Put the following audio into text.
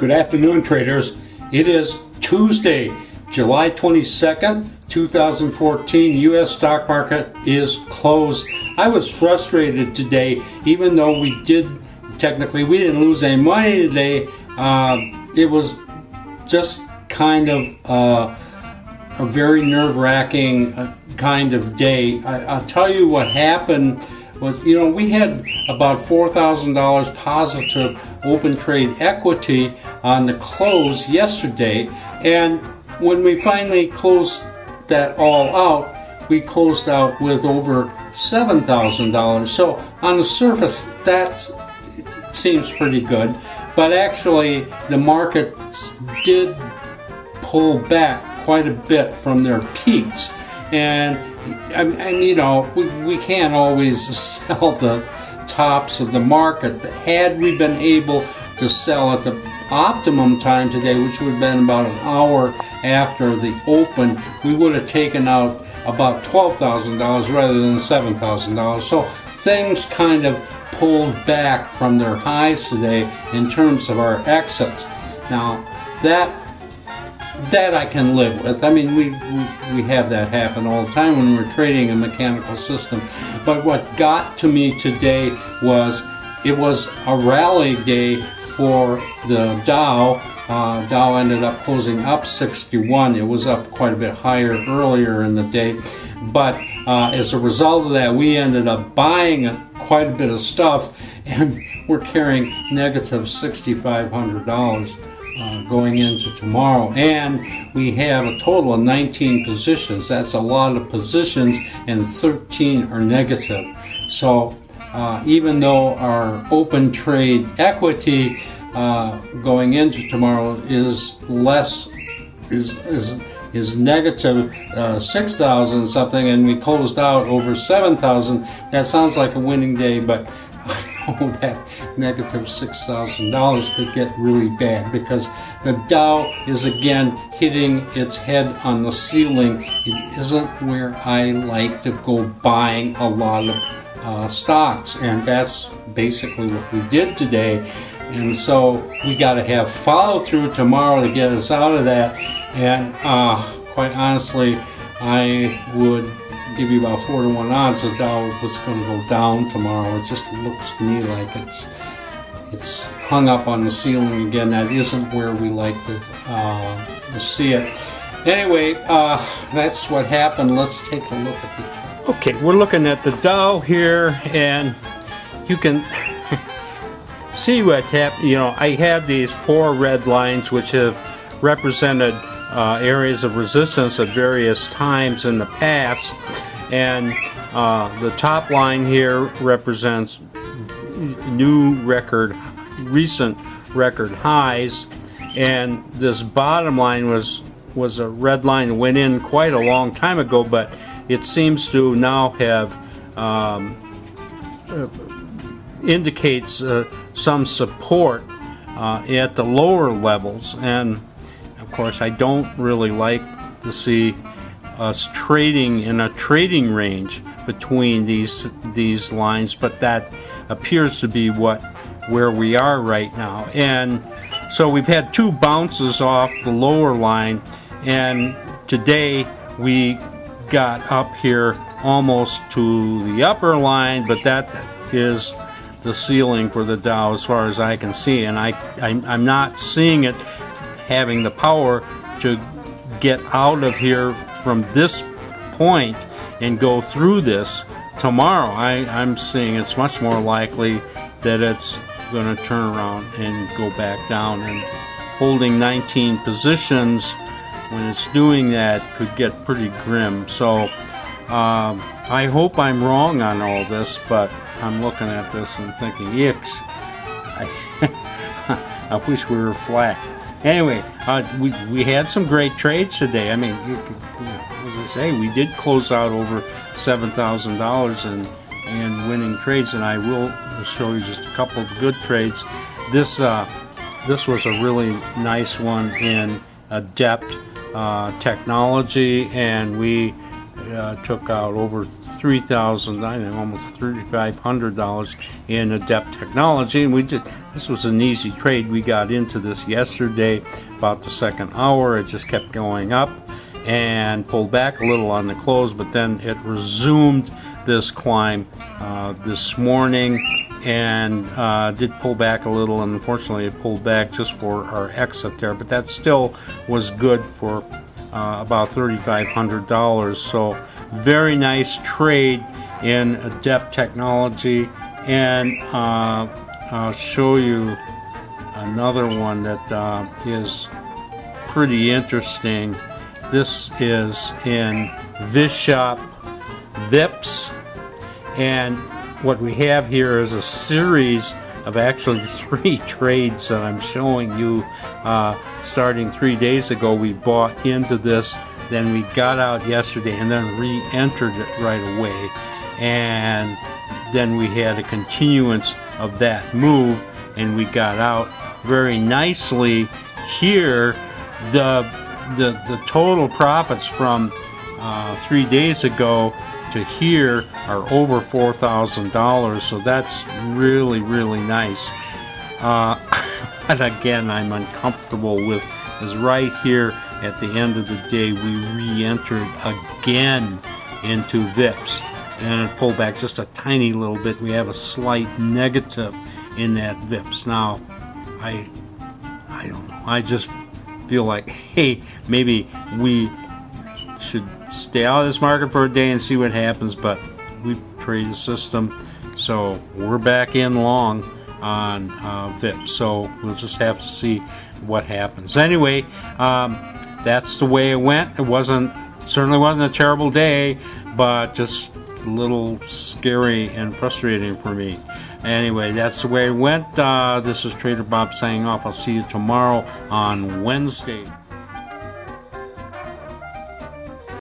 Good afternoon, traders. It is Tuesday, July 22nd, 2014. U.S. stock market is closed. I was frustrated today, even though we didn't lose any money today. It was just kind of a very nerve-wracking kind of day. I'll tell you what happened was, we had about $4,000 positive open trade equity on the close yesterday, and when we finally closed that all out, we closed out with over $7,000. So on the surface, that seems pretty good, but actually the markets did pull back quite a bit from their peaks, and we can't always sell the tops of the market. But had we been able to sell at the optimum time today, which would have been about an hour after the open, we would have taken out about $12,000 rather than $7,000. So things kind of pulled back from their highs today in terms of our exits. Now that I can live with. I mean, we have that happen all the time when we're trading a mechanical system. But what got to me today was it was a rally day for the Dow. Dow ended up closing up 61. It was up quite a bit higher earlier in the day. But as a result of that, we ended up buying quite a bit of stuff, and we're carrying negative $6,500. Going into tomorrow, and we have a total of 19 positions. That's a lot of positions, and 13 are negative. So even though our open trade equity going into tomorrow is less, is negative 6,000 something, and we closed out over 7,000, that sounds like a winning day, but I know that negative $6,000 could get really bad, because the Dow is again hitting its head on the ceiling. It isn't where I like to go buying a lot of stocks, and that's basically what we did today. And so we got to have follow through tomorrow to get us out of that. And quite honestly, I would give you about 4-to-1 odds the Dow was going to go down tomorrow. It just looks to me like it's hung up on the ceiling again. That isn't where we like to see it. Anyway, that's what happened. Let's take a look at the chart. Okay, we're looking at the Dow here, and you can see what happened. I have these 4 red lines which have represented areas of resistance at various times in the past, and the top line here represents recent record highs, and this bottom line was a red line that went in quite a long time ago, but it seems to now have indicates some support at the lower levels. And of course, I don't really like to see us trading in a trading range between these lines, but that appears to be where we are right now. And so we've had 2 bounces off the lower line, and today we got up here almost to the upper line, but that is the ceiling for the Dow as far as I can see, and I'm not seeing it having the power to get out of here from this point and go through this tomorrow. I'm seeing it's much more likely that it's going to turn around and go back down, and holding 19 positions when it's doing that could get pretty grim. So I hope I'm wrong on all this, but I'm looking at this and thinking, yikes, I wish we were flat. Anyway, we had some great trades today. I mean, as I say, we did close out over $7,000 in winning trades, and I will show you just a couple of good trades. This was a really nice one in Adept Technology, and we took out over $3,000, I think almost $3,500 in Adept Technology, and this was an easy trade. We got into this yesterday about the second hour. It just kept going up and pulled back a little on the close, but then it resumed this climb this morning and did pull back a little, and unfortunately it pulled back just for our exit there, but that still was good for about $3,500. So very nice trade in Adept Technology. And I'll show you another one that is pretty interesting. This is in VisShop VIPS, and what we have here is a series of actually 3 trades that I'm showing you. Starting 3 days ago, we bought into this, then we got out yesterday and then re-entered it right away, and then we had a continuance of that move and we got out very nicely here. The total profits from 3 days ago to here are over $4,000, so that's really, really nice. And again, I'm uncomfortable with is right here at the end of the day we re-entered again into VIPS, and it pulled back just a tiny little bit. We have a slight negative in that VIPS. Now, I don't know. I just feel like, hey, maybe we should stay out of this market for a day and see what happens, but we trade the system, so we're back in long on VIPS, so we'll just have to see what happens. Anyway, that's the way it went. It certainly wasn't a terrible day, but just a little scary and frustrating for me. Anyway, that's the way it went. This is Trader Bob signing off. I'll see you tomorrow on Wednesday.